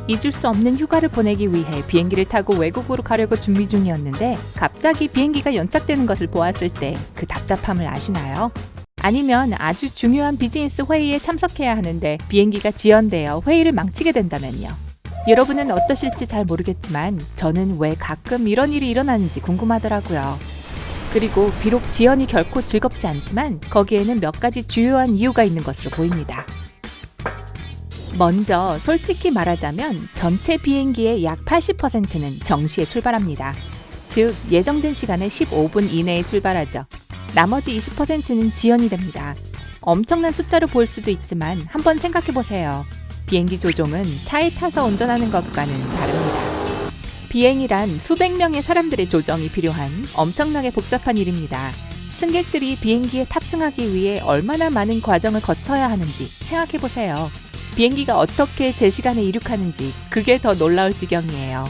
잊을 수 없는 휴가를 보내기 위해 비행기를 타고 외국으로 가려고 준비 중이었는데 갑자기 비행기가 연착되는 것을 보았을 때 그 답답함을 아시나요? 아니면 아주 중요한 비즈니스 회의에 참석해야 하는데 비행기가 지연되어 회의를 망치게 된다면요. 여러분은 어떠실지 잘 모르겠지만 저는 왜 가끔 이런 일이 일어나는지 궁금하더라고요. 그리고 비록 지연이 결코 즐겁지 않지만 거기에는 몇 가지 주요한 이유가 있는 것으로 보입니다. 먼저 솔직히 말하자면 전체 비행기의 약 80%는 정시에 출발합니다. 즉 예정된 시간에 15분 이내에 출발하죠. 나머지 20%는 지연이 됩니다. 엄청난 숫자로 보일 수도 있지만 한번 생각해보세요. 비행기 조종은 차에 타서 운전하는 것과는 다릅니다. 비행이란 수백 명의 사람들의 조정이 필요한 엄청나게 복잡한 일입니다. 승객들이 비행기에 탑승하기 위해 얼마나 많은 과정을 거쳐야 하는지 생각해보세요. 비행기가 어떻게 제 시간에 이륙하는지 그게 더 놀라울 지경이에요.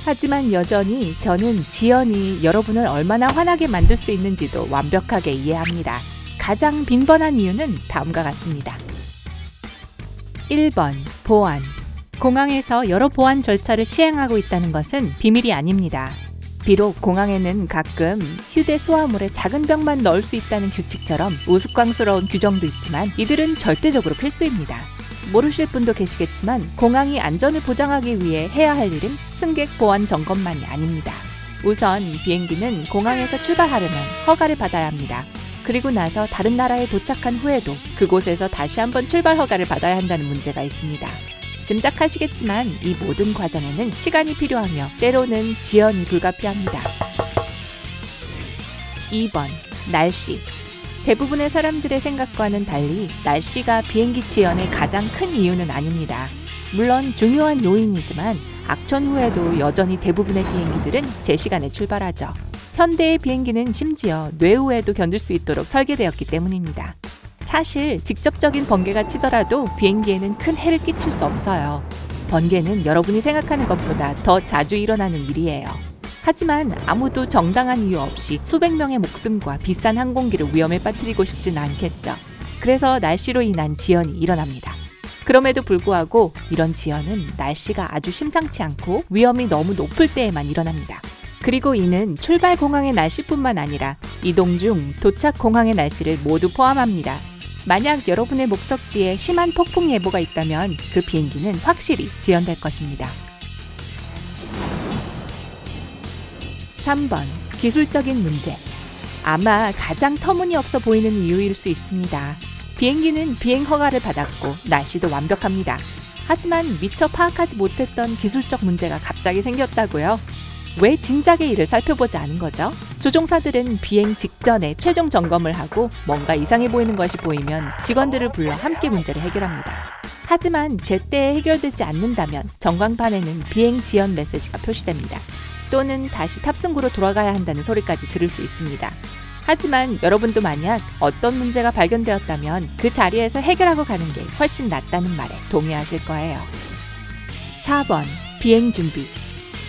하지만 여전히 저는 지연이 여러분을 얼마나 화나게 만들 수 있는지도 완벽하게 이해합니다. 가장 빈번한 이유는 다음과 같습니다. 1번, 보안. 공항에서 여러 보안 절차를 시행하고 있다는 것은 비밀이 아닙니다. 비록 공항에는 가끔 휴대 소화물에 작은 병만 넣을 수 있다는 규칙처럼 우스꽝스러운 규정도 있지만 이들은 절대적으로 필수입니다. 모르실 분도 계시겠지만 공항이 안전을 보장하기 위해 해야 할 일은 승객 보안 점검만이 아닙니다. 우선 비행기는 공항에서 출발하려면 허가를 받아야 합니다. 그리고 나서 다른 나라에 도착한 후에도 그곳에서 다시 한번 출발 허가를 받아야 한다는 문제가 있습니다. 짐작하시겠지만 이 모든 과정에는 시간이 필요하며 때로는 지연이 불가피합니다. 2번, 날씨. 대부분의 사람들의 생각과는 달리 날씨가 비행기 지연의 가장 큰 이유는 아닙니다. 물론 중요한 요인이지만 악천 후에도 여전히 대부분의 비행기들은 제 시간에 출발하죠. 현대의 비행기는 심지어 뇌우에도 견딜 수 있도록 설계되었기 때문입니다. 사실 직접적인 번개가 치더라도 비행기에는 큰 해를 끼칠 수 없어요. 번개는 여러분이 생각하는 것보다 더 자주 일어나는 일이에요. 하지만 아무도 정당한 이유 없이 수백 명의 목숨과 비싼 항공기를 위험에 빠뜨리고 싶지는 않겠죠. 그래서 날씨로 인한 지연이 일어납니다. 그럼에도 불구하고 이런 지연은 날씨가 아주 심상치 않고 위험이 너무 높을 때에만 일어납니다. 그리고 이는 출발 공항의 날씨뿐만 아니라 이동 중 도착 공항의 날씨를 모두 포함합니다. 만약 여러분의 목적지에 심한 폭풍 예보가 있다면 그 비행기는 확실히 지연될 것입니다. 3번, 기술적인 문제. 아마 가장 터무니없어 보이는 이유일 수 있습니다. 비행기는 비행 허가를 받았고 날씨도 완벽합니다. 하지만 미처 파악하지 못했던 기술적 문제가 갑자기 생겼다고요? 왜 진작에 이를 살펴보지 않은 거죠? 조종사들은 비행 직전에 최종 점검을 하고 뭔가 이상해 보이는 것이 보이면 직원들을 불러 함께 문제를 해결합니다. 하지만 제때에 해결되지 않는다면 전광판에는 비행 지연 메시지가 표시됩니다. 또는 다시 탑승구로 돌아가야 한다는 소리까지 들을 수 있습니다. 하지만 여러분도 만약 어떤 문제가 발견되었다면 그 자리에서 해결하고 가는 게 훨씬 낫다는 말에 동의하실 거예요. 4번, 비행 준비.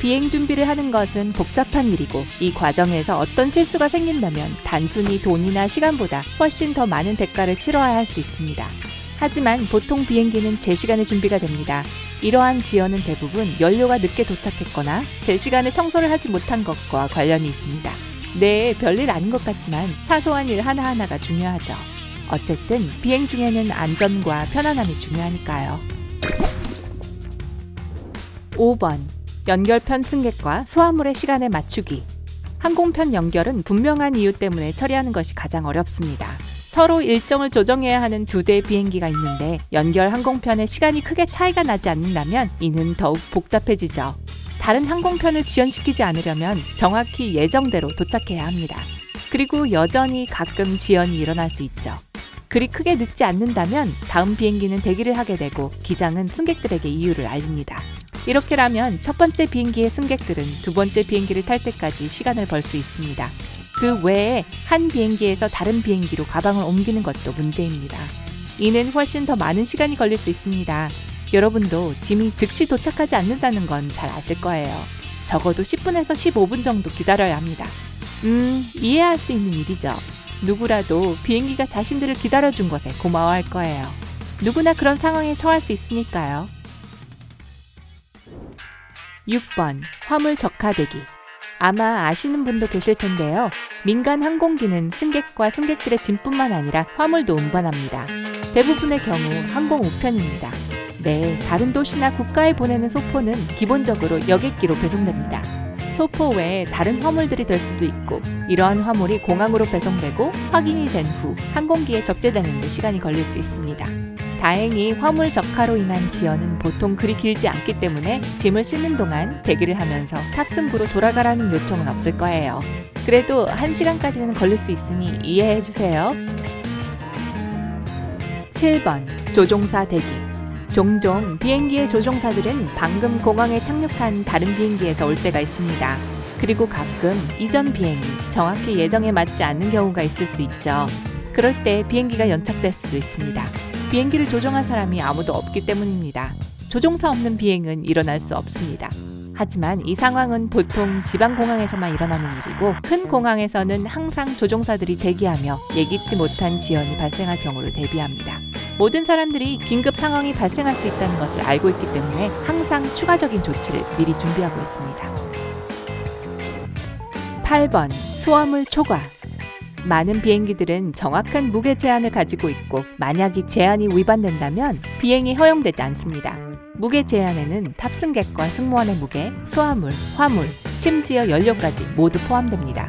비행 준비를 하는 것은 복잡한 일이고 이 과정에서 어떤 실수가 생긴다면 단순히 돈이나 시간보다 훨씬 더 많은 대가를 치러야 할 수 있습니다. 하지만 보통 비행기는 제 시간에 준비가 됩니다. 이러한 지연은 대부분 연료가 늦게 도착했거나 제 시간에 청소를 하지 못한 것과 관련이 있습니다. 네, 별일 아닌 것 같지만 사소한 일 하나하나가 중요하죠. 어쨌든 비행 중에는 안전과 편안함이 중요하니까요. 5번, 연결편 승객과 수화물의 시간에 맞추기. 항공편 연결은 분명한 이유 때문에 처리하는 것이 가장 어렵습니다. 서로 일정을 조정해야 하는 두 대의 비행기가 있는데 연결 항공편의 시간이 크게 차이가 나지 않는다면 이는 더욱 복잡해지죠. 다른 항공편을 지연시키지 않으려면 정확히 예정대로 도착해야 합니다. 그리고 여전히 가끔 지연이 일어날 수 있죠. 그리 크게 늦지 않는다면 다음 비행기는 대기를 하게 되고 기장은 승객들에게 이유를 알립니다. 이렇게라면 첫 번째 비행기의 승객들은 두 번째 비행기를 탈 때까지 시간을 벌 수 있습니다. 그 외에 한 비행기에서 다른 비행기로 가방을 옮기는 것도 문제입니다. 이는 훨씬 더 많은 시간이 걸릴 수 있습니다. 여러분도 짐이 즉시 도착하지 않는다는 건 잘 아실 거예요. 적어도 10분에서 15분 정도 기다려야 합니다. 이해할 수 있는 일이죠. 누구라도 비행기가 자신들을 기다려준 것에 고마워할 거예요. 누구나 그런 상황에 처할 수 있으니까요. 6번 화물 적화되기. 아마 아시는 분도 계실 텐데요. 민간 항공기는 승객과 승객들의 짐뿐만 아니라 화물도 운반합니다. 대부분의 경우 항공 우편입니다. 네, 다른 도시나 국가에 보내는 소포는 기본적으로 여객기로 배송됩니다. 소포 외에 다른 화물들이 될 수도 있고, 이러한 화물이 공항으로 배송되고 확인이 된 후 항공기에 적재되는 데 시간이 걸릴 수 있습니다. 다행히 화물 적화로 인한 지연은 보통 그리 길지 않기 때문에 짐을 싣는 동안 대기를 하면서 탑승구로 돌아가라는 요청은 없을 거예요. 그래도 1시간까지는 걸릴 수 있으니 이해해 주세요. 7번 조종사 대기. 종종 비행기의 조종사들은 방금 공항에 착륙한 다른 비행기에서 올 때가 있습니다. 그리고 가끔 이전 비행이 정확히 예정에 맞지 않는 경우가 있을 수 있죠. 그럴 때 비행기가 연착될 수도 있습니다. 비행기를 조종할 사람이 아무도 없기 때문입니다. 조종사 없는 비행은 일어날 수 없습니다. 하지만 이 상황은 보통 지방공항에서만 일어나는 일이고, 큰 공항에서는 항상 조종사들이 대기하며 예기치 못한 지연이 발생할 경우를 대비합니다. 모든 사람들이 긴급 상황이 발생할 수 있다는 것을 알고 있기 때문에 항상 추가적인 조치를 미리 준비하고 있습니다. 8번 수화물 초과. 많은 비행기들은 정확한 무게 제한을 가지고 있고, 만약 이 제한이 위반된다면 비행이 허용되지 않습니다. 무게 제한에는 탑승객과 승무원의 무게, 수화물, 화물, 심지어 연료까지 모두 포함됩니다.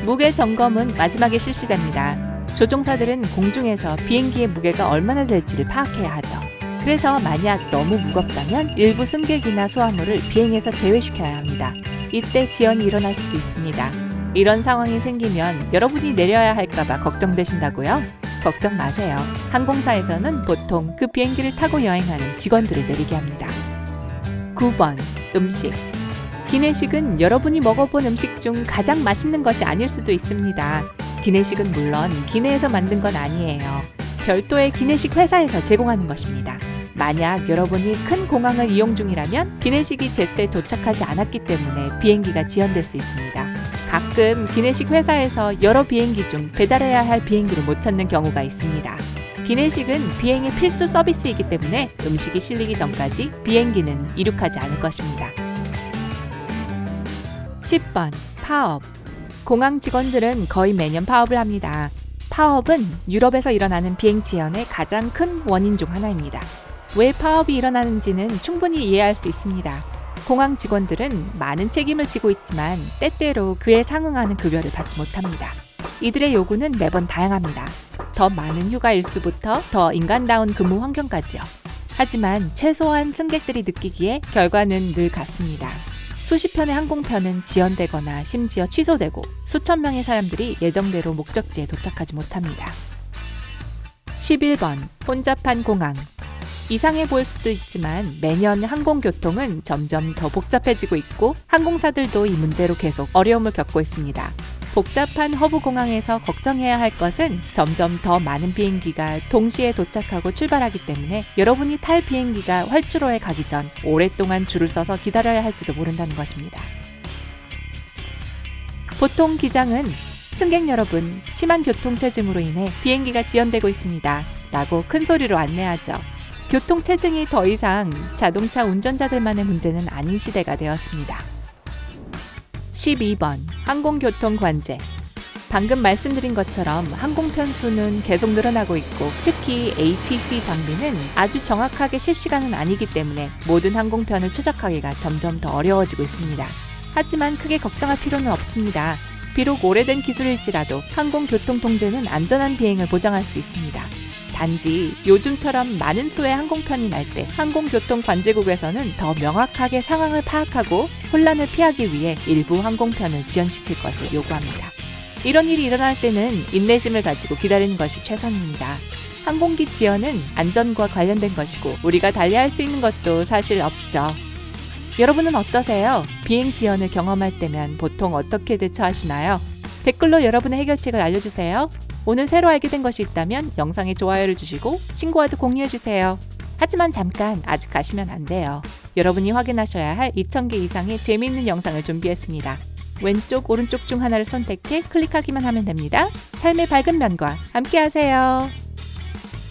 무게 점검은 마지막에 실시됩니다. 조종사들은 공중에서 비행기의 무게가 얼마나 될지를 파악해야 하죠. 그래서 만약 너무 무겁다면 일부 승객이나 수화물을 비행에서 제외시켜야 합니다. 이때 지연이 일어날 수도 있습니다. 이런 상황이 생기면 여러분이 내려야 할까봐 걱정되신다고요? 걱정 마세요. 항공사에서는 보통 그 비행기를 타고 여행하는 직원들을 내리게 합니다. 9번 음식. 기내식은 여러분이 먹어본 음식 중 가장 맛있는 것이 아닐 수도 있습니다. 기내식은 물론 기내에서 만든 건 아니에요. 별도의 기내식 회사에서 제공하는 것입니다. 만약 여러분이 큰 공항을 이용 중이라면 기내식이 제때 도착하지 않았기 때문에 비행기가 지연될 수 있습니다. 가끔 기내식 회사에서 여러 비행기 중 배달해야 할 비행기를 못 찾는 경우가 있습니다. 기내식은 비행의 필수 서비스이기 때문에 음식이 실리기 전까지 비행기는 이륙하지 않을 것입니다. 10번 파업. 공항 직원들은 거의 매년 파업을 합니다. 파업은 유럽에서 일어나는 비행 지연의 가장 큰 원인 중 하나입니다. 왜 파업이 일어나는지는 충분히 이해할 수 있습니다. 공항 직원들은 많은 책임을 지고 있지만 때때로 그에 상응하는 급여를 받지 못합니다. 이들의 요구는 매번 다양합니다. 더 많은 휴가 일수부터 더 인간다운 근무 환경까지요. 하지만 최소한 승객들이 느끼기에 결과는 늘 같습니다. 수십 편의 항공편은 지연되거나 심지어 취소되고 수천 명의 사람들이 예정대로 목적지에 도착하지 못합니다. 11번 혼잡한 공항. 이상해 보일 수도 있지만 매년 항공교통은 점점 더 복잡해지고 있고, 항공사들도 이 문제로 계속 어려움을 겪고 있습니다. 복잡한 허브 공항에서 걱정해야 할 것은 점점 더 많은 비행기가 동시에 도착하고 출발하기 때문에 여러분이 탈 비행기가 활주로에 가기 전 오랫동안 줄을 서서 기다려야 할지도 모른다는 것입니다. 보통 기장은 승객 여러분, 심한 교통체증으로 인해 비행기가 지연되고 있습니다 라고 큰 소리로 안내하죠. 교통체증이 더 이상 자동차 운전자들만의 문제는 아닌 시대가 되었습니다. 12번 항공교통 관제. 방금 말씀드린 것처럼 항공편 수는 계속 늘어나고 있고, 특히 ATC 장비는 아주 정확하게 실시간은 아니기 때문에 모든 항공편을 추적하기가 점점 더 어려워지고 있습니다. 하지만 크게 걱정할 필요는 없습니다. 비록 오래된 기술일지라도 항공교통 통제는 안전한 비행을 보장할 수 있습니다. 단지 요즘처럼 많은 수의 항공편이 날 때 항공교통 관제국에서는 더 명확하게 상황을 파악하고 혼란을 피하기 위해 일부 항공편을 지연시킬 것을 요구합니다. 이런 일이 일어날 때는 인내심을 가지고 기다리는 것이 최선입니다. 항공기 지연은 안전과 관련된 것이고 우리가 달리할 수 있는 것도 사실 없죠. 여러분은 어떠세요? 비행 지연을 경험할 때면 보통 어떻게 대처하시나요? 댓글로 여러분의 해결책을 알려주세요. 오늘 새로 알게 된 것이 있다면 영상에 좋아요를 주시고 친구와도 공유해주세요. 하지만 잠깐 아직 가시면 안 돼요. 여러분이 확인하셔야 할 2000개 이상의 재미있는 영상을 준비했습니다. 왼쪽 오른쪽 중 하나를 선택해 클릭하기만 하면 됩니다. 삶의 밝은 면과 함께하세요.